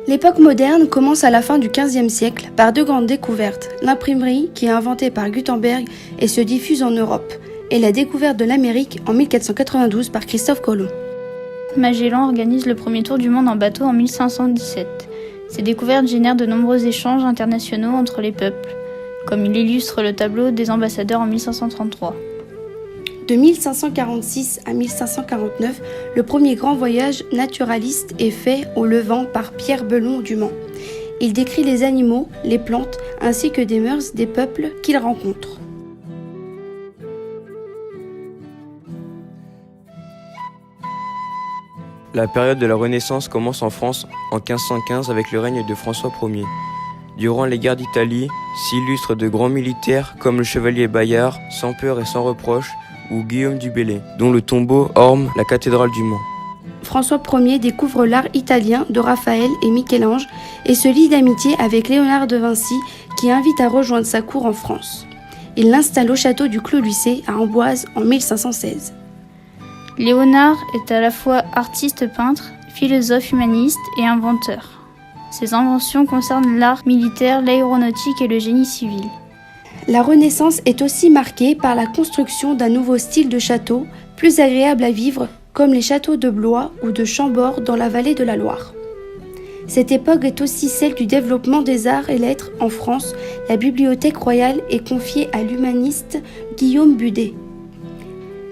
L'époque moderne commence à la fin du XVe siècle par deux grandes découvertes, l'imprimerie qui est inventée par Gutenberg et se diffuse en Europe, et la découverte de l'Amérique en 1492 par Christophe Colomb. Magellan organise le premier tour du monde en bateau en 1517. Ces découvertes génèrent de nombreux échanges internationaux entre les peuples, comme il illustre le tableau des ambassadeurs en 1533. De 1546 à 1549, le premier grand voyage naturaliste est fait au Levant par Pierre Belon du Mans. Il décrit les animaux, les plantes, ainsi que des mœurs des peuples qu'il rencontre. La période de la Renaissance commence en France en 1515 avec le règne de François Ier. Durant les guerres d'Italie, s'illustrent de grands militaires comme le chevalier Bayard, sans peur et sans reproche, ou Guillaume du Bellay, dont le tombeau orne la cathédrale du Mans. François Ier découvre l'art italien de Raphaël et Michel-Ange et se lie d'amitié avec Léonard de Vinci qui invite à rejoindre sa cour en France. Il l'installe au château du Clos-Lucé à Amboise en 1516. Léonard est à la fois artiste-peintre, philosophe humaniste et inventeur. Ses inventions concernent l'art militaire, l'aéronautique et le génie civil. La Renaissance est aussi marquée par la construction d'un nouveau style de château, plus agréable à vivre, comme les châteaux de Blois ou de Chambord dans la vallée de la Loire. Cette époque est aussi celle du développement des arts et lettres en France. La bibliothèque royale est confiée à l'humaniste Guillaume Budet.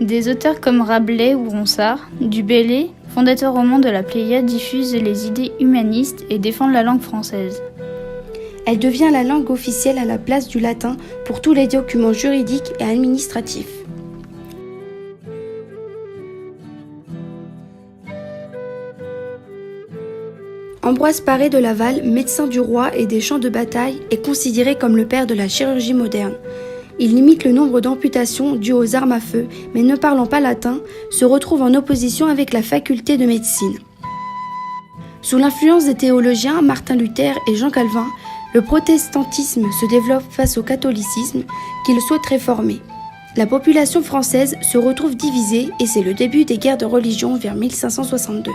Des auteurs comme Rabelais ou Ronsard, du Bellay, fondateur roman de la Pléiade, diffusent les idées humanistes et défendent la langue française. Elle devient la langue officielle à la place du latin pour tous les documents juridiques et administratifs. Ambroise Paré de Laval, médecin du roi et des champs de bataille, est considéré comme le père de la chirurgie moderne. Il limite le nombre d'amputations dues aux armes à feu, mais ne parlant pas latin, se retrouve en opposition avec la faculté de médecine. Sous l'influence des théologiens Martin Luther et Jean Calvin, le protestantisme se développe face au catholicisme qu'il souhaite réformer. La population française se retrouve divisée et c'est le début des guerres de religion vers 1562.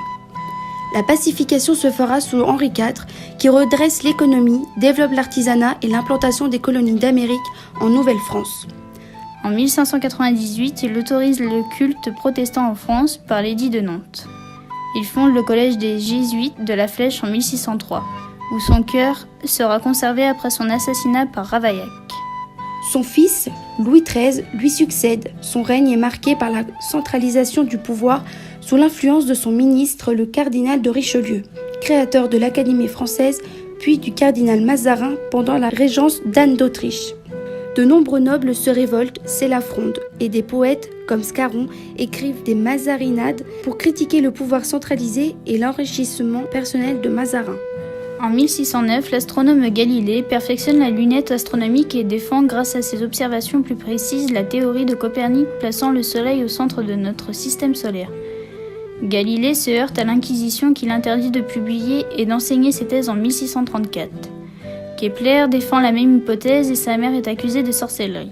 La pacification se fera sous Henri IV qui redresse l'économie, développe l'artisanat et l'implantation des colonies d'Amérique en Nouvelle-France. En 1598, il autorise le culte protestant en France par l'édit de Nantes. Il fonde le collège des Jésuites de la Flèche en 1603. Où son cœur sera conservé après son assassinat par Ravaillac. Son fils, Louis XIII, lui succède. Son règne est marqué par la centralisation du pouvoir sous l'influence de son ministre, le cardinal de Richelieu, créateur de l'Académie française, puis du cardinal Mazarin pendant la régence d'Anne d'Autriche. De nombreux nobles se révoltent, c'est la fronde, et des poètes, comme Scarron, écrivent des mazarinades pour critiquer le pouvoir centralisé et l'enrichissement personnel de Mazarin. En 1609, l'astronome Galilée perfectionne la lunette astronomique et défend, grâce à ses observations plus précises, la théorie de Copernic plaçant le Soleil au centre de notre système solaire. Galilée se heurte à l'Inquisition qui l'interdit de publier et d'enseigner ses thèses en 1634. Kepler défend la même hypothèse et sa mère est accusée de sorcellerie.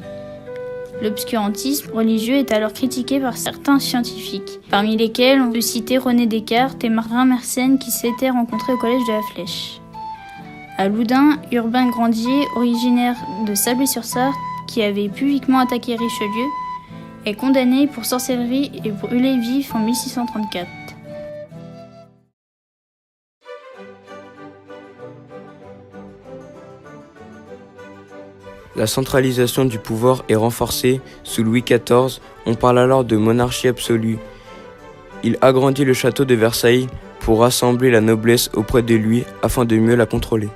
L'obscurantisme religieux est alors critiqué par certains scientifiques, parmi lesquels on peut citer René Descartes et Marin Mersenne qui s'étaient rencontrés au collège de la Flèche. À Loudun, Urbain Grandier, originaire de Sablé-sur-Sarthe, qui avait publiquement attaqué Richelieu, est condamné pour sorcellerie et brûlé vif en 1634. La centralisation du pouvoir est renforcée sous Louis XIV, on parle alors de monarchie absolue. Il agrandit le château de Versailles pour rassembler la noblesse auprès de lui afin de mieux la contrôler.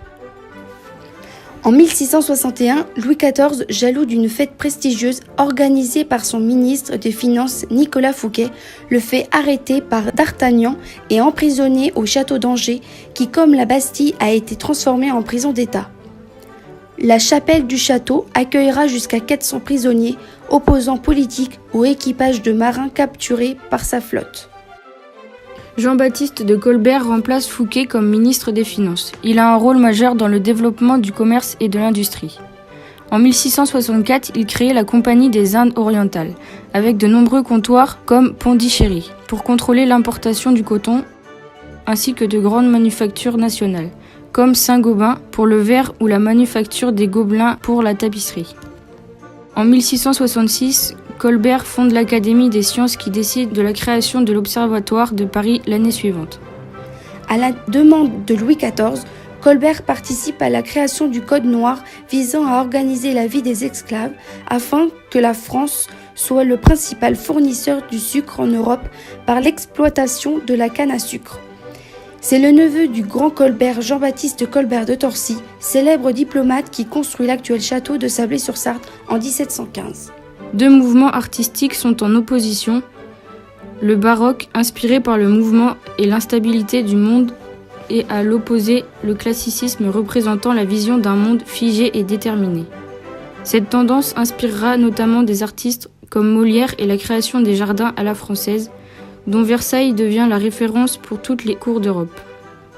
En 1661, Louis XIV, jaloux d'une fête prestigieuse organisée par son ministre des Finances Nicolas Fouquet, le fait arrêter par D'Artagnan et emprisonner au château d'Angers, qui, comme la Bastille, a été transformé en prison d'État. La chapelle du château accueillera jusqu'à 400 prisonniers, opposants politiques ou équipages de marins capturés par sa flotte. Jean-Baptiste de Colbert remplace Fouquet comme ministre des Finances. Il a un rôle majeur dans le développement du commerce et de l'industrie. En 1664, il crée la Compagnie des Indes orientales, avec de nombreux comptoirs comme Pondichéry, pour contrôler l'importation du coton, ainsi que de grandes manufactures nationales. comme Saint-Gobain pour le verre ou la manufacture des gobelins pour la tapisserie. En 1666, Colbert fonde l'Académie des sciences qui décide de la création de l'Observatoire de Paris l'année suivante. À la demande de Louis XIV, Colbert participe à la création du Code noir visant à organiser la vie des esclaves afin que la France soit le principal fournisseur du sucre en Europe par l'exploitation de la canne à sucre. C'est le neveu du grand Colbert, Jean-Baptiste Colbert de Torcy, célèbre diplomate qui construit l'actuel château de Sablé-sur-Sarthe en 1715. Deux mouvements artistiques sont en opposition. Le baroque, inspiré par le mouvement et l'instabilité du monde, et à l'opposé, le classicisme représentant la vision d'un monde figé et déterminé. Cette tendance inspirera notamment des artistes comme Molière et la création des jardins à la française, dont Versailles devient la référence pour toutes les cours d'Europe.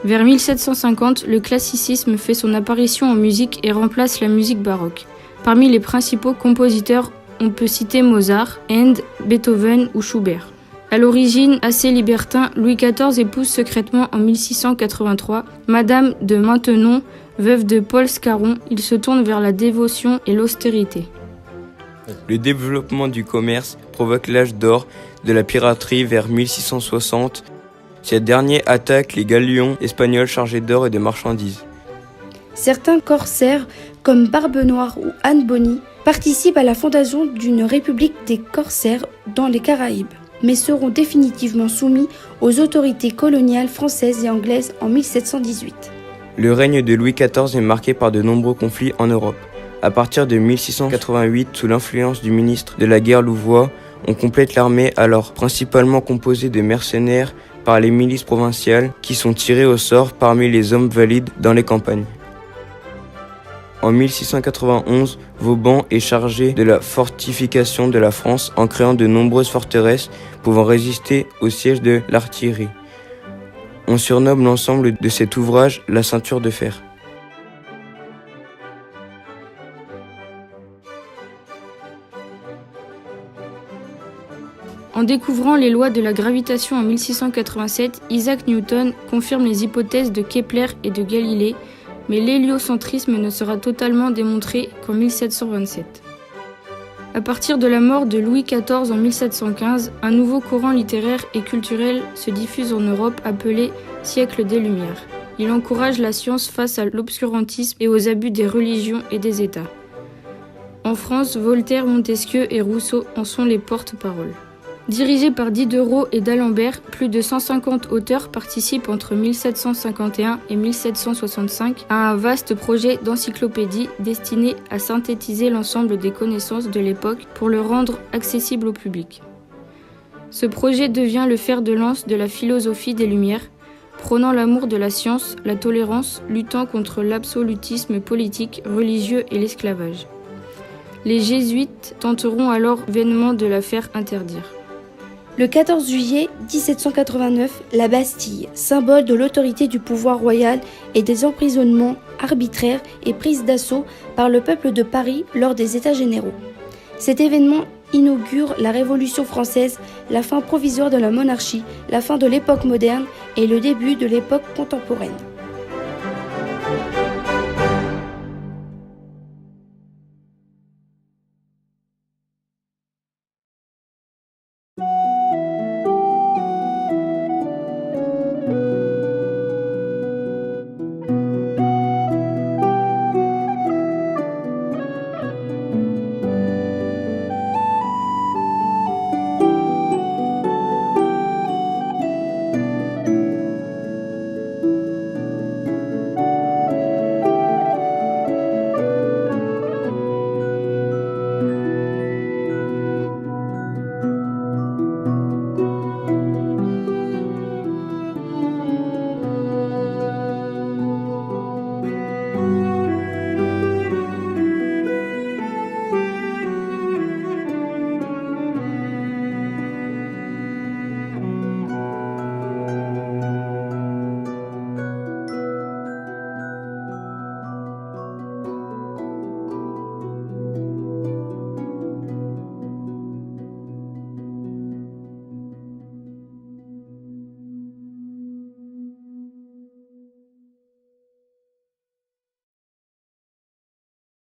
Vers 1750, le classicisme fait son apparition en musique et remplace la musique baroque. Parmi les principaux compositeurs, on peut citer Mozart, Haydn, Beethoven ou Schubert. À l'origine assez libertin, Louis XIV épouse secrètement en 1683 Madame de Maintenon, veuve de Paul Scarron. Il se tourne vers la dévotion et l'austérité. Le développement du commerce provoque l'âge d'or de la piraterie vers 1660. Ces derniers attaquent les galions espagnols chargés d'or et de marchandises. Certains corsaires, comme Barbe Noire ou Anne Bonny, participent à la fondation d'une république des corsaires dans les Caraïbes, mais seront définitivement soumis aux autorités coloniales françaises et anglaises en 1718. Le règne de Louis XIV est marqué par de nombreux conflits en Europe. À partir de 1688, sous l'influence du ministre de la Guerre Louvois, on complète l'armée alors principalement composée de mercenaires par les milices provinciales qui sont tirés au sort parmi les hommes valides dans les campagnes. En 1691, Vauban est chargé de la fortification de la France en créant de nombreuses forteresses pouvant résister au siège de l'artillerie. On surnomme l'ensemble de cet ouvrage la ceinture de fer. En découvrant les lois de la gravitation en 1687, Isaac Newton confirme les hypothèses de Kepler et de Galilée, mais l'héliocentrisme ne sera totalement démontré qu'en 1727. À partir de la mort de Louis XIV en 1715, un nouveau courant littéraire et culturel se diffuse en Europe appelé « siècle des Lumières ». Il encourage la science face à l'obscurantisme et aux abus des religions et des États. En France, Voltaire, Montesquieu et Rousseau en sont les porte-paroles. Dirigé par Diderot et d'Alembert, plus de 150 auteurs participent entre 1751 et 1765 à un vaste projet d'encyclopédie destiné à synthétiser l'ensemble des connaissances de l'époque pour le rendre accessible au public. Ce projet devient le fer de lance de la philosophie des Lumières, prônant l'amour de la science, la tolérance, luttant contre l'absolutisme politique, religieux et l'esclavage. Les jésuites tenteront alors vainement de la faire interdire. Le 14 juillet 1789, la Bastille, symbole de l'autorité du pouvoir royal et des emprisonnements arbitraires, est prise d'assaut par le peuple de Paris lors des États généraux. Cet événement inaugure la Révolution française, la fin provisoire de la monarchie, la fin de l'époque moderne et le début de l'époque contemporaine.